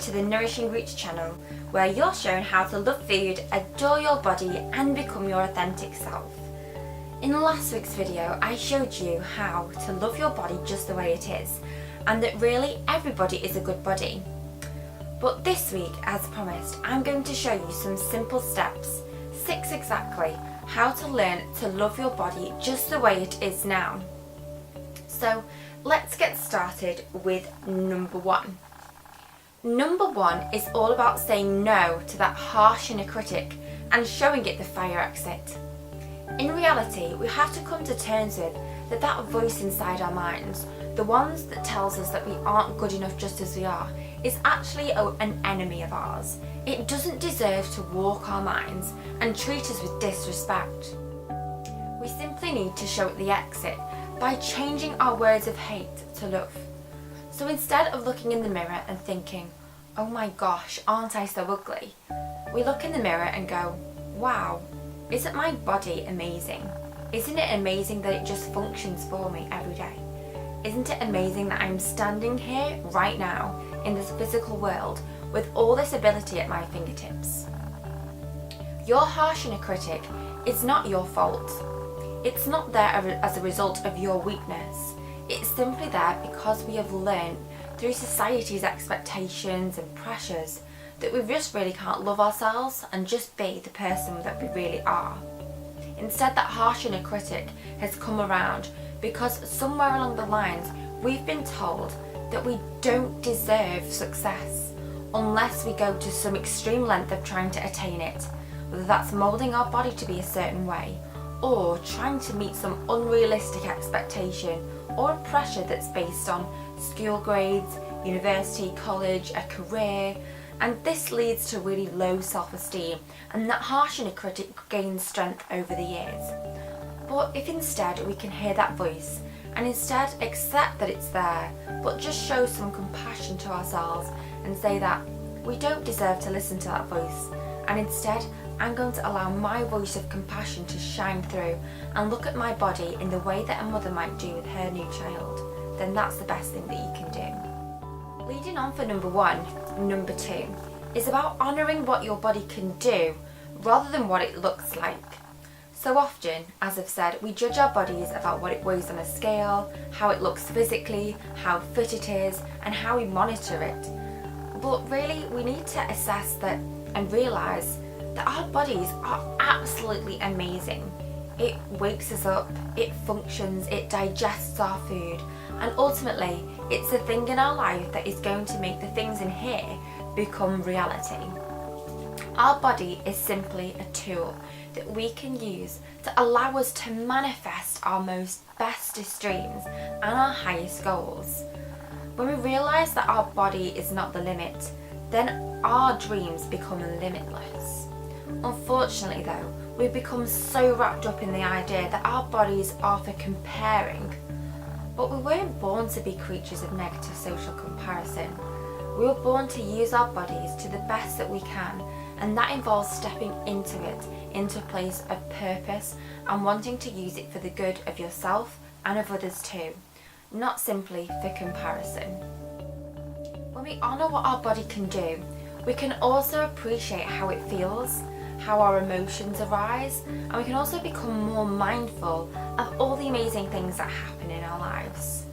to the Nourishing Routes channel, where you're shown how to love food, adore your body and become your authentic self. In last week's video, I showed you how to love your body just the way it is, and that really everybody is a good body. But this week, as promised, I'm going to show you some simple steps, 6 exactly, how to learn to love your body just the way it is now. So let's get started with number 1. Number 1 is all about saying no to that harsh inner critic and showing it the fire exit. In reality, we have to come to terms with that voice inside our minds, the ones that tells us that we aren't good enough just as we are, is actually an enemy of ours. It doesn't deserve to walk our minds and treat us with disrespect. We simply need to show it the exit by changing our words of hate to love. So instead of looking in the mirror and thinking, oh my gosh, aren't I so ugly? We look in the mirror and go, wow, isn't my body amazing? Isn't it amazing that it just functions for me every day? Isn't it amazing that I'm standing here right now in this physical world with all this ability at my fingertips? Your harsh inner critic is not your fault. It's not there as a result of your weakness. It's simply there because we have learned through society's expectations and pressures that we just really can't love ourselves and just be the person that we really are. Instead, that harsh inner critic has come around because somewhere along the lines we've been told that we don't deserve success unless we go to some extreme length of trying to attain it, whether that's moulding our body to be a certain way or trying to meet some unrealistic expectation or pressure that's based on school grades, university, college, a career, and this leads to really low self-esteem, and that harsh inner critic gains strength over the years. But if instead we can hear that voice and instead accept that it's there, but just show some compassion to ourselves and say that we don't deserve to listen to that voice, and instead I'm going to allow my voice of compassion to shine through and look at my body in the way that a mother might do with her new child, then that's the best thing that you can do. Leading on for number 1, number 2 is about honouring what your body can do rather than what it looks like. So often, as I've said, we judge our bodies about what it weighs on a scale, how it looks physically, how fit it is, and how we monitor it. But really, we need to assess that and realise that our bodies are absolutely amazing. It wakes us up, it functions, it digests our food, and ultimately it's the thing in our life that is going to make the things in here become reality. Our body is simply a tool that we can use to allow us to manifest our most bestest dreams and our highest goals. When we realise that our body is not the limit, then our dreams become limitless. Unfortunately though, we've become so wrapped up in the idea that our bodies are for comparing. But we weren't born to be creatures of negative social comparison. We were born to use our bodies to the best that we can, and that involves stepping into it, into a place of purpose and wanting to use it for the good of yourself and of others too, not simply for comparison. When we honour what our body can do, we can also appreciate how it feels, how our emotions arise, and we can also become more mindful of all the amazing things that happen in our lives.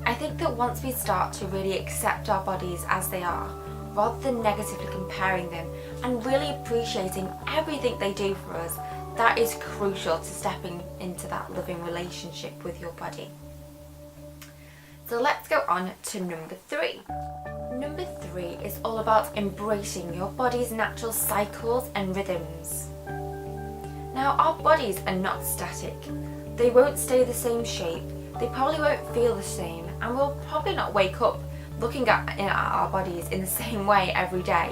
I think that once we start to really accept our bodies as they are, rather than negatively comparing them and really appreciating everything they do for us, that is crucial to stepping into that loving relationship with your body. So let's go on to number 3. Number 3 is all about embracing your body's natural cycles and rhythms. Now, our bodies are not static. They won't stay the same shape, they probably won't feel the same, and we'll probably not wake up looking at our bodies in the same way every day.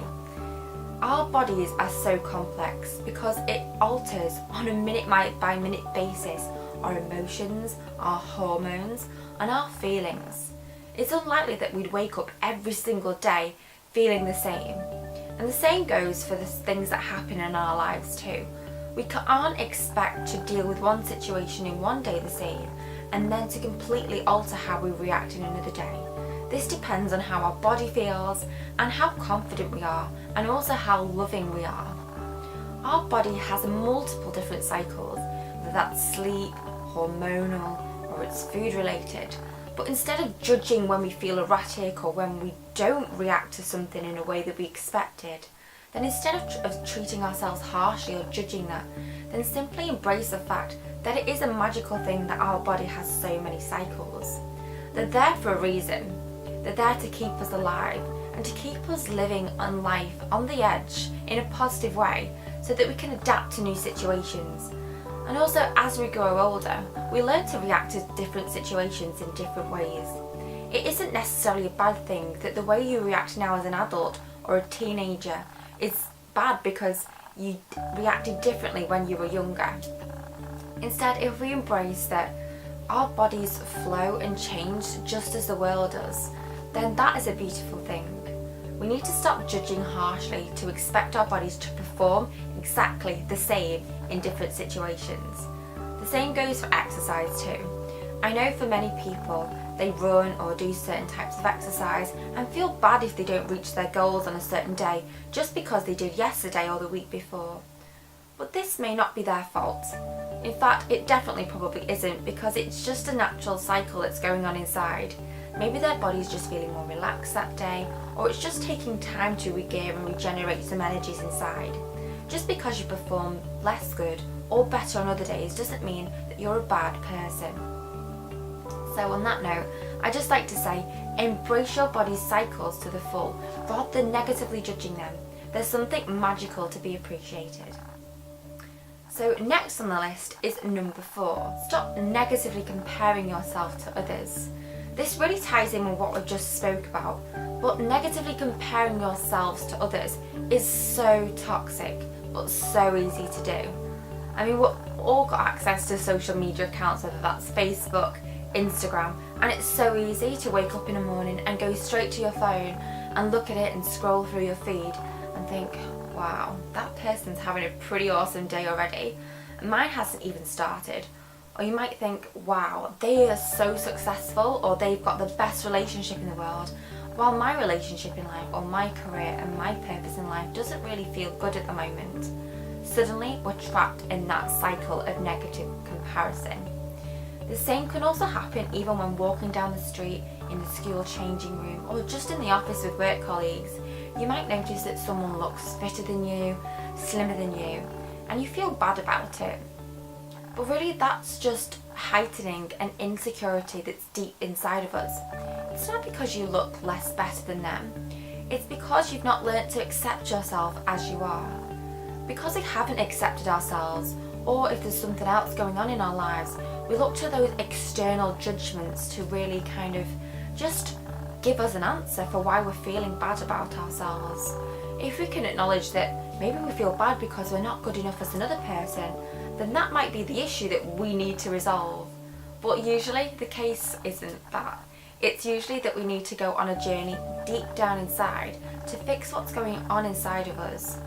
Our bodies are so complex because it alters on a minute by minute basis our emotions, our hormones, and our feelings. It's unlikely that we'd wake up every single day feeling the same. And the same goes for the things that happen in our lives too. We can't expect to deal with one situation in one day the same and then to completely alter how we react in another day. This depends on how our body feels and how confident we are, and also how loving we are. Our body has multiple different cycles, whether that's sleep, hormonal, or it's food related. But instead of judging when we feel erratic or when we don't react to something in a way that we expected, then instead of treating ourselves harshly or judging that, then simply embrace the fact that it is a magical thing that our body has so many cycles. They're there for a reason. They're there to keep us alive and to keep us living on life on the edge in a positive way so that we can adapt to new situations. And also, as we grow older, we learn to react to different situations in different ways. It isn't necessarily a bad thing that the way you react now as an adult or a teenager is bad because you reacted differently when you were younger. Instead, if we embrace that our bodies flow and change just as the world does, then that is a beautiful thing. We need to stop judging harshly to expect our bodies to perform exactly the same in different situations. The same goes for exercise too. I know for many people, they run or do certain types of exercise and feel bad if they don't reach their goals on a certain day just because they did yesterday or the week before. But this may not be their fault. In fact, it definitely probably isn't, because it's just a natural cycle that's going on inside. Maybe their body's just feeling more relaxed that day, or it's just taking time to regear and regenerate some energies inside. Just because you perform less good or better on other days doesn't mean that you're a bad person. So on that note, I just like to say, embrace your body's cycles to the full, rather than negatively judging them. There's something magical to be appreciated. So next on the list is number 4. Stop negatively comparing yourself to others. This really ties in with what we just spoke about, but negatively comparing yourselves to others is so toxic, but so easy to do. I mean, we've all got access to social media accounts, whether that's Facebook, Instagram, and it's so easy to wake up in the morning and go straight to your phone and look at it and scroll through your feed and think, wow, that person's having a pretty awesome day already. Mine hasn't even started. Or you might think, wow, they are so successful, or they've got the best relationship in the world, while my relationship in life or my career and my purpose in life doesn't really feel good at the moment. Suddenly we're trapped in that cycle of negative comparison. The same can also happen even when walking down the street, in the school changing room, or just in the office with work colleagues. You might notice that someone looks fitter than you, slimmer than you, and you feel bad about it. But really, that's just heightening an insecurity that's deep inside of us. It's not because you look less better than them. It's because you've not learnt to accept yourself as you are. Because we haven't accepted ourselves, or if there's something else going on in our lives, we look to those external judgments to really kind of just give us an answer for why we're feeling bad about ourselves. If we can acknowledge that maybe we feel bad because we're not good enough as another person, then that might be the issue that we need to resolve. But usually the case isn't that. It's usually that we need to go on a journey deep down inside to fix what's going on inside of us.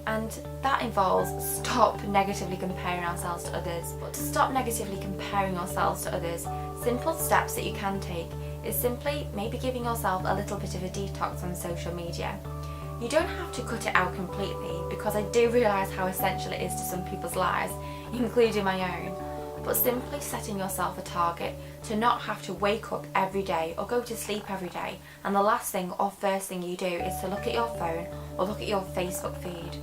And that involves stop negatively comparing ourselves to others. But to stop negatively comparing ourselves to others, simple steps that you can take is simply maybe giving yourself a little bit of a detox on social media. You don't have to cut it out completely, because I do realise how essential it is to some people's lives, including my own. But simply setting yourself a target to not have to wake up every day or go to sleep every day, and the last thing or first thing you do is to look at your phone or look at your Facebook feed.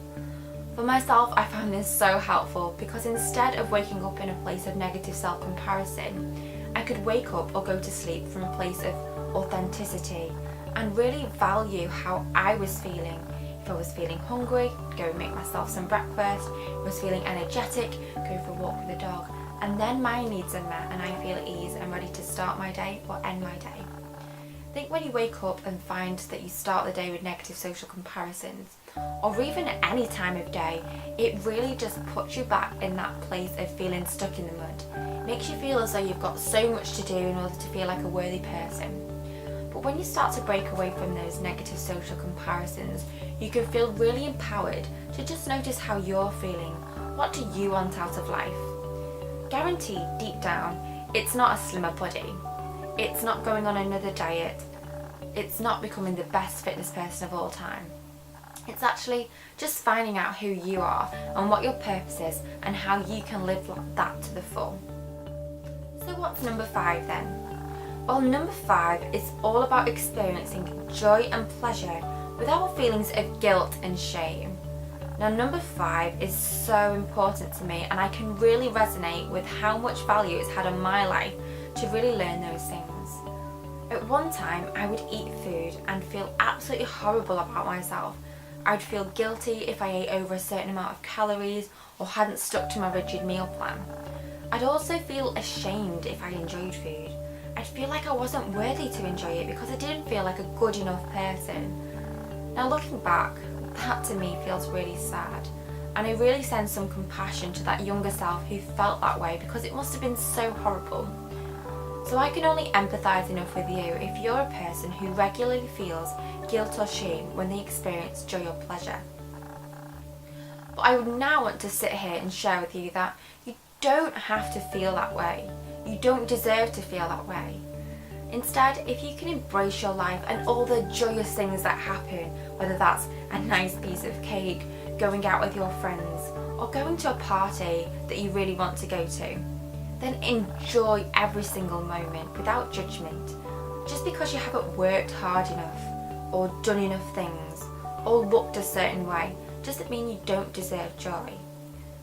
For myself, I found this so helpful, because instead of waking up in a place of negative self-comparison, I could wake up or go to sleep from a place of authenticity and really value how I was feeling. If I was feeling hungry, go make myself some breakfast. If I was feeling energetic, go for a walk with the dog. And then my needs are met and I feel at ease and ready to start my day or end my day. I think when you wake up and find that you start the day with negative social comparisons, or even at any time of day, it really just puts you back in that place of feeling stuck in the mud. It makes you feel as though you've got so much to do in order to feel like a worthy person. But when you start to break away from those negative social comparisons, you can feel really empowered to just notice how you're feeling. What do you want out of life? Guaranteed, deep down, it's not a slimmer body. It's not going on another diet. it's not becoming the best fitness person of all time. It's actually just finding out who you are and what your purpose is and how you can live that to the full. So what's number 5 then? Well, number 5 is all about experiencing joy and pleasure without feelings of guilt and shame. Now, number 5 is so important to me, and I can really resonate with how much value it's had on my life to really learn those things. At one time, I would eat food and feel absolutely horrible about myself. I'd feel guilty if I ate over a certain amount of calories or hadn't stuck to my rigid meal plan. I'd also feel ashamed if I enjoyed food. I'd feel like I wasn't worthy to enjoy it because I didn't feel like a good enough person. Now, looking back, that to me feels really sad, and I really send some compassion to that younger self who felt that way, because it must have been so horrible. So I can only empathise enough with you if you're a person who regularly feels guilt or shame when they experience joy or pleasure. But I would now want to sit here and share with you that you don't have to feel that way. You don't deserve to feel that way. Instead, if you can embrace your life and all the joyous things that happen, whether that's a nice piece of cake, going out with your friends, or going to a party that you really want to go to, then enjoy every single moment without judgment. Just because you haven't worked hard enough, or done enough things, or looked a certain way, doesn't mean you don't deserve joy.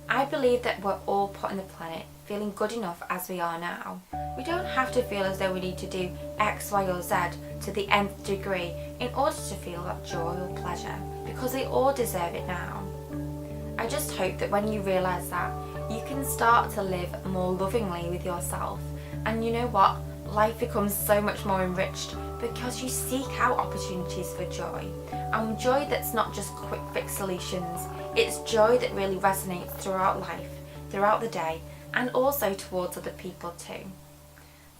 I believe that we're all put on the planet feeling good enough as we are now. We don't have to feel as though we need to do X, Y or Z to the nth degree in order to feel that joy or pleasure, because we all deserve it now. I just hope that when you realise that, you can start to live more lovingly with yourself, and you know what? Life becomes so much more enriched because you seek out opportunities for joy, and joy that's not just quick fix solutions. It's joy that really resonates throughout life, throughout the day, and also towards other people too.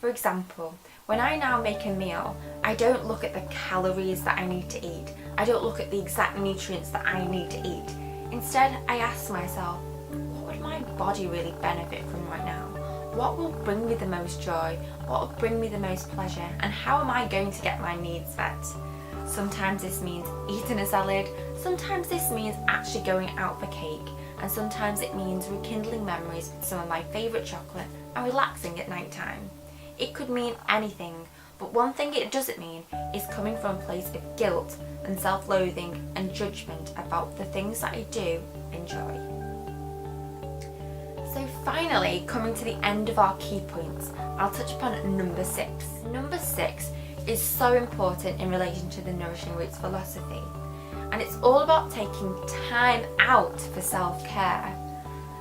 For example, when I now make a meal, I don't look at the calories that I need to eat. I don't look at the exact nutrients that I need to eat. Instead, I ask myself, what would my body really benefit from right now? What will bring me the most joy? What will bring me the most pleasure? And how am I going to get my needs met? Sometimes this means eating a salad. Sometimes this means actually going out for cake. And sometimes it means rekindling memories with some of my favourite chocolate and relaxing at night time. It could mean anything, but one thing it doesn't mean is coming from a place of guilt and self-loathing and judgment about the things that I do enjoy. So finally, coming to the end of our key points, I'll touch upon number 6. Number 6 is so important in relation to the Nourishing Routes philosophy. And it's all about taking time out for self-care.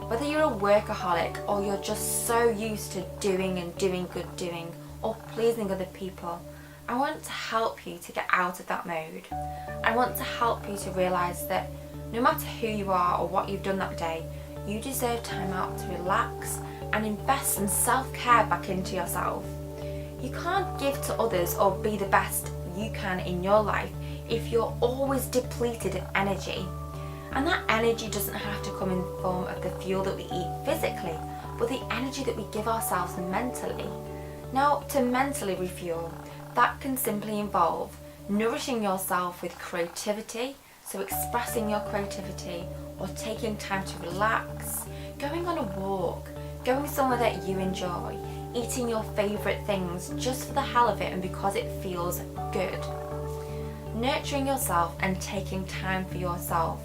Whether you're a workaholic or you're just so used to doing good doing or pleasing other people, I want to help you to get out of that mode. I want to help you to realise that no matter who you are or what you've done that day, you deserve time out to relax and invest some self-care back into yourself. You can't give to others or be the best you can in your life if you're always depleted of energy. And that energy doesn't have to come in the form of the fuel that we eat physically, but the energy that we give ourselves mentally. Now, to mentally refuel, that can simply involve nourishing yourself with creativity, so expressing your creativity, or taking time to relax, going on a walk, going somewhere that you enjoy, eating your favourite things just for the hell of it and because it feels good. Nurturing yourself and taking time for yourself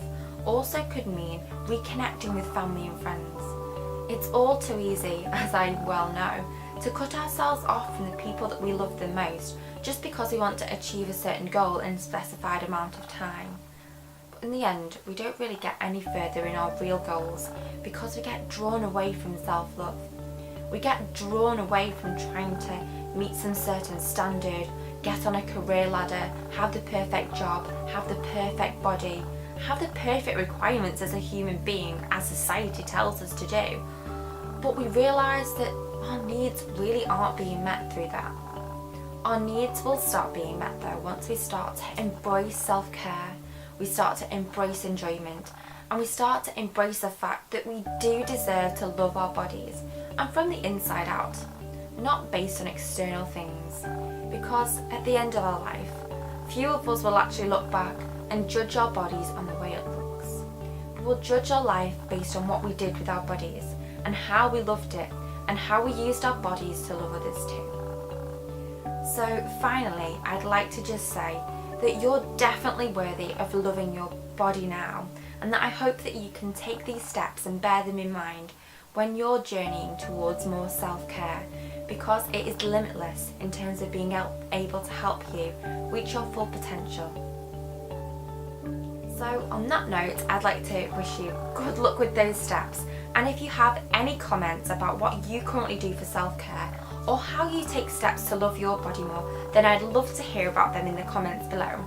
also could mean reconnecting with family and friends. It's all too easy, as I well know, to cut ourselves off from the people that we love the most just because we want to achieve a certain goal in a specified amount of time. But in the end, we don't really get any further in our real goals because we get drawn away from self-love. We get drawn away from trying to meet some certain standard, get on a career ladder, have the perfect job, have the perfect body, have the perfect requirements as a human being as society tells us to do. But we realise that our needs really aren't being met through that. Our needs will start being met though once we start to embrace self-care, we start to embrace enjoyment, and we start to embrace the fact that we do deserve to love our bodies, and from the inside out, not based on external things. Because at the end of our life, few of us will actually look back and judge our bodies on the way it looks. We will judge our life based on what we did with our bodies and how we loved it and how we used our bodies to love others too. So finally, I'd like to just say that you're definitely worthy of loving your body now, and that I hope that you can take these steps and bear them in mind when you're journeying towards more self-care, because it is limitless in terms of being able to help you reach your full potential. So on that note, I'd like to wish you good luck with those steps, and if you have any comments about what you currently do for self-care or how you take steps to love your body more, then I'd love to hear about them in the comments below.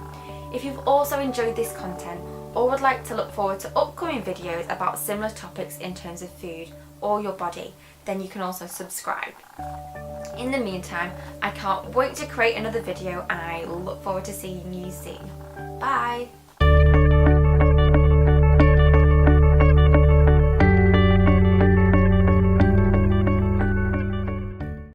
If you've also enjoyed this content or would like to look forward to upcoming videos about similar topics in terms of food or your body, then you can also subscribe. In the meantime, I can't wait to create another video and I look forward to seeing you soon. Bye!